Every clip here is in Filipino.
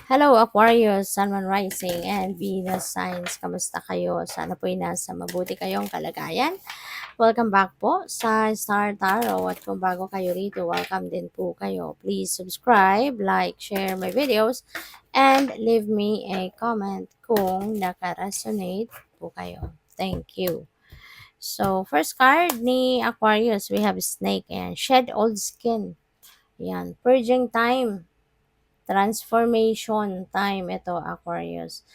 Hello Aquarius, Sun, Moon Rising, and Venus Signs. Kamusta kayo? Sana po'y nasa mabuti kayong kalagayan. Welcome back po sa Star Tarot. At kung bago kayo rito, welcome din po kayo. Please subscribe, like, share my videos, and leave me a comment kung naka-resonate po kayo. Thank you. So, first card ni Aquarius, we have Snake and Shed Old Skin. Yan, purging time. Transformation time ito, Aquarius.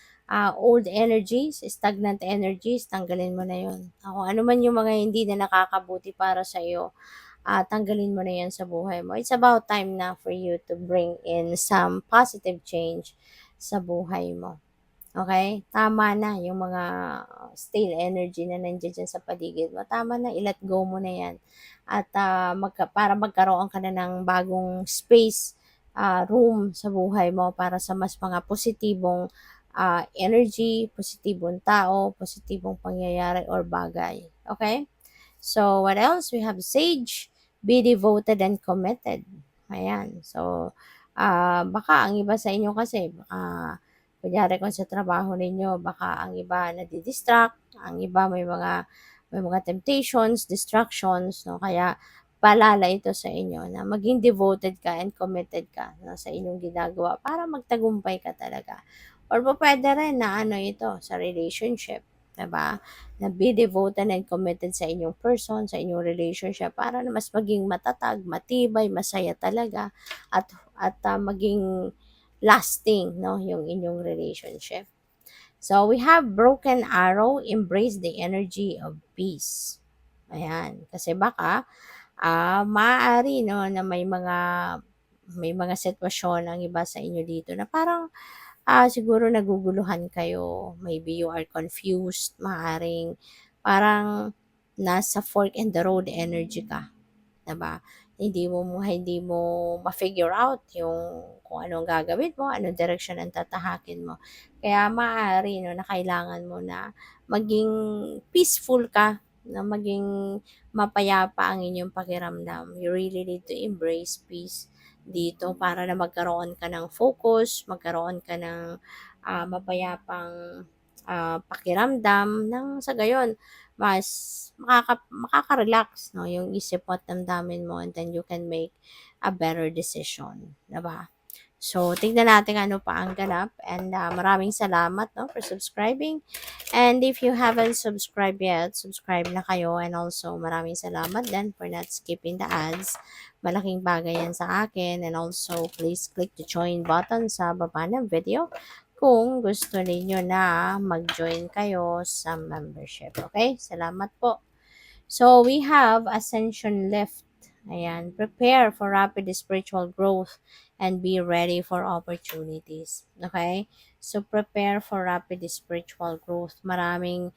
Old energies, stagnant energies, tanggalin mo na yun. Kung ano man yung mga hindi na nakakabuti para sa iyo, tanggalin mo na yan sa buhay mo. It's about time na for you to bring in some positive change sa buhay mo. Okay? Tama na yung mga stale energy na nandiyan dyan sa paligid mo. Tama na, i-let go mo na yan. At para magkaroon ka na ng bagong space, room sa buhay mo para sa mas mga positibong energy, positibong tao, positibong pangyayari or bagay. Okay? So, what else? We have Sage, be devoted and committed. Ayan. So, baka ang iba sa inyo kasi, kunyari kung sa trabaho ninyo, baka ang iba nadidistract, ang iba may mga temptations, distractions, no? Kaya, paalala ito sa inyo na maging devoted ka and committed ka, no, sa inyong ginagawa para magtagumpay ka talaga. Or pwede rin na ito, sa relationship, diba? Na be devoted and committed sa inyong person, sa inyong relationship para na mas maging matatag, matibay, masaya talaga at maging lasting, no, yung inyong relationship. So we have broken arrow, embrace the energy of peace. Ayan, kasi baka maaari no na may mga sitwasyon ang iba sa inyo dito na parang siguro naguguluhan kayo, maybe you are confused, maaring parang nasa fork in the road energy ka, 'di ba? Hindi mo ma-figure out yung kung anong gagawin mo, anong direksyon ang tatahakin mo. Kaya maaari 'no na kailangan mo na maging peaceful ka, na maging mapayapa ang inyong pakiramdam. You really need to embrace peace dito para na magkaroon ka ng focus, magkaroon ka ng mapayapang pakiramdam nang sa gayon mas makaka-relax, no, yung isip mo at damdamin mo and then you can make a better decision, 'di ba? So, tignan natin ano pa ang ganap and maraming salamat no for subscribing. And if you haven't subscribed yet, subscribe na kayo and also maraming salamat din for not skipping the ads. Malaking bagay yan sa akin and also please click the join button sa baba ng video kung gusto ninyo na mag-join kayo sa membership. Okay? Salamat po. So, we have Ascension Lift. Ayan. Prepare for rapid spiritual growth and be ready for opportunities. Okay? So, prepare for rapid spiritual growth. Maraming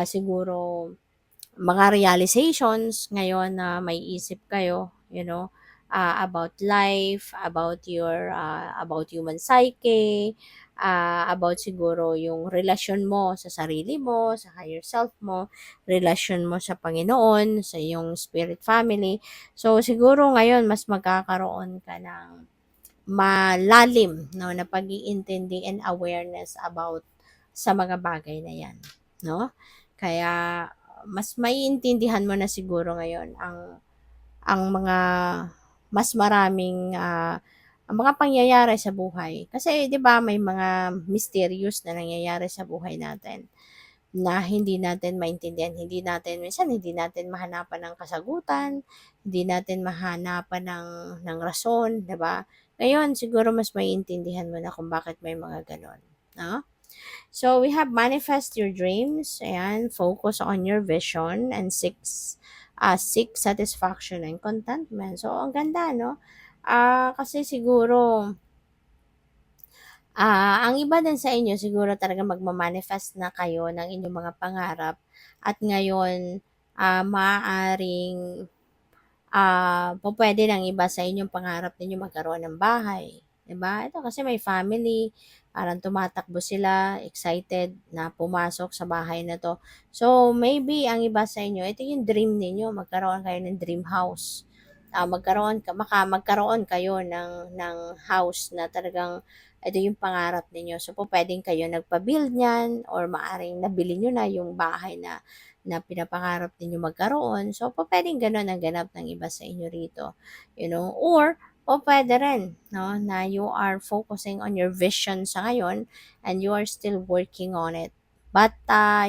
siguro mga realizations ngayon na may isip kayo, about life, about human psyche, about siguro yung relasyon mo sa sarili mo, sa higher self mo, relasyon mo sa Panginoon, sa iyong spirit family. So siguro ngayon mas magkakaroon ka ng malalim no na pag-iintindi and awareness about sa mga bagay na 'yan, no? Kaya mas maiintindihan mo na siguro ngayon ang mga mas maraming ang mga pangyayari sa buhay. Kasi 'di ba may mga mysterious na nangyayari sa buhay natin na hindi natin maintindihan, hindi natin mahanapan ng kasagutan, hindi natin mahanapan ng rason, 'di ba? Ngayon siguro mas maiintindihan mo na kung bakit may mga gano'n, no? So we have manifest your dreams and focus on your vision and seek satisfaction and contentment. So ang ganda, no? Kasi siguro ang iba din sa inyo siguro talaga magma-manifest na kayo ng inyong mga pangarap at ngayon maaaring pupuwede ng iba sa inyong pangarap ninyo magkaroon ng bahay, 'di ba? Ito kasi may family, parang tumatakbo sila, excited na pumasok sa bahay na 'to. So, maybe ang iba sa inyo, ito yung dream ninyo, magkaroon kayo ng dream house, magkaroon kayo ng house na talagang ito yung pangarap ninyo. So, pupuwedeng kayo nagpa-build niyan or maaaring nabili niyo na yung bahay na pinapangarap ninyo magkaroon. So, pupuwedeng gano'n ang ganap ng iba sa inyo rito, or pupuwede rin 'no, na you are focusing on your vision sa ngayon and you are still working on it. But,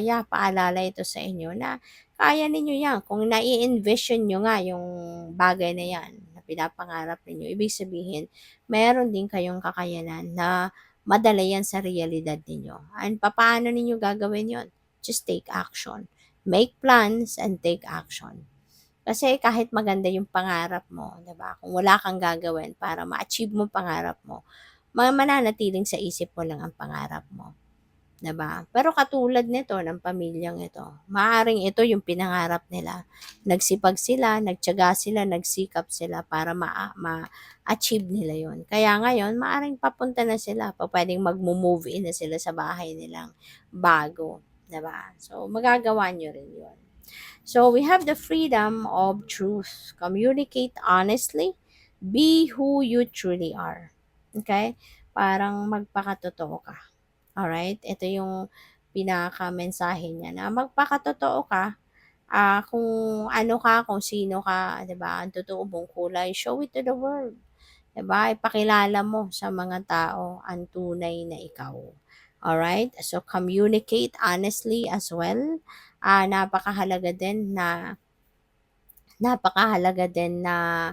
yeah, paalala ito sa inyo na kaya ninyo 'yan kung nai-envision niyo nga yung bagay na 'yan na pinapangarap ninyo, ibig sabihin meron din kayong kakayanan na madala 'yan sa realidad ninyo. And papaano ninyo gagawin 'yon? Just take action. Make plans and take action. Kasi kahit maganda yung pangarap mo, 'di ba, kung wala kang gagawin para ma-achieve mo pangarap mo, mananatiling sa isip mo lang ang pangarap mo. 'Di ba? Pero katulad nito ng pamilyang ito, maaaring ito yung pinangarap nila. Nagsipag sila, nagtiyaga sila, nagsikap sila para ma-achieve nila yon. Kaya ngayon, maaaring papunta na sila, pupuwedeng magmo-move in na sila sa bahay nilang bago, 'di ba? So, magagawa niyo rin yon. So, we have the freedom of truth. Communicate honestly. Be who you truly are. Okay? Parang magpakatotoo ka. Alright? Ito yung pinaka-mensahe niya na magpakatotoo ka, kung ano ka, kung sino ka, 'di ba? Ang totoo mong kulay, show it to the world. 'Di ba? Ipakilala mo sa mga tao ang tunay na ikaw. Alright? So, communicate honestly as well. Napakahalaga din na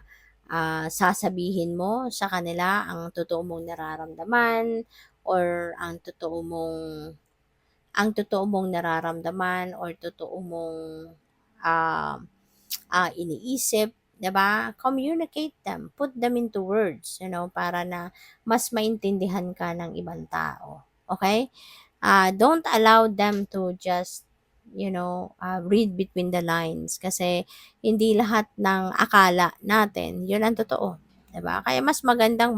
sasabihin mo sa kanila ang totoo mong nararamdaman or ang totoo mong nararamdaman or totoo mong ah, iniisip, 'di ba? Communicate them, put them into words, para na mas maintindihan ka ng ibang tao. Okay? Don't allow them to just read between the lines kasi hindi lahat ng akala natin, yun ang totoo. 'Di ba? Kaya mas magandang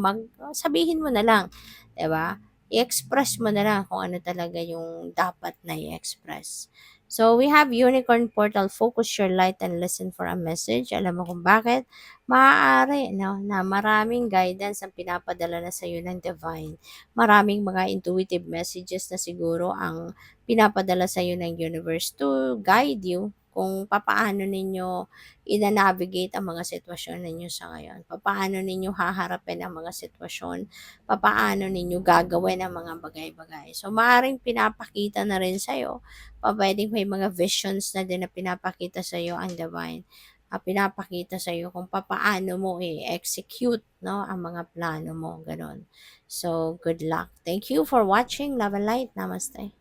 sabihin mo na lang, 'di ba? I-express mo na lang kung ano talaga yung dapat na i-express. So, we have Unicorn Portal, focus your light and listen for a message. Alam mo kung bakit? Maaari, no, na maraming guidance ang pinapadala na sa iyo ng divine. Maraming mga intuitive messages na siguro ang pinapadala sa iyo ng universe to guide you kung papaano ninyo ina-navigate ang mga sitwasyon ninyo sa ngayon. Papaano ninyo haharapin ang mga sitwasyon, papaano ninyo gagawin ang mga bagay-bagay. So, maaring pinapakita na rin sa'yo, puwedeng may mga visions na din na pinapakita sa'yo ang divine. Pinapakita sa'yo kung papaano mo i-execute, no, ang mga plano mo, gano'n. So, good luck. Thank you for watching. Love and light. Namaste.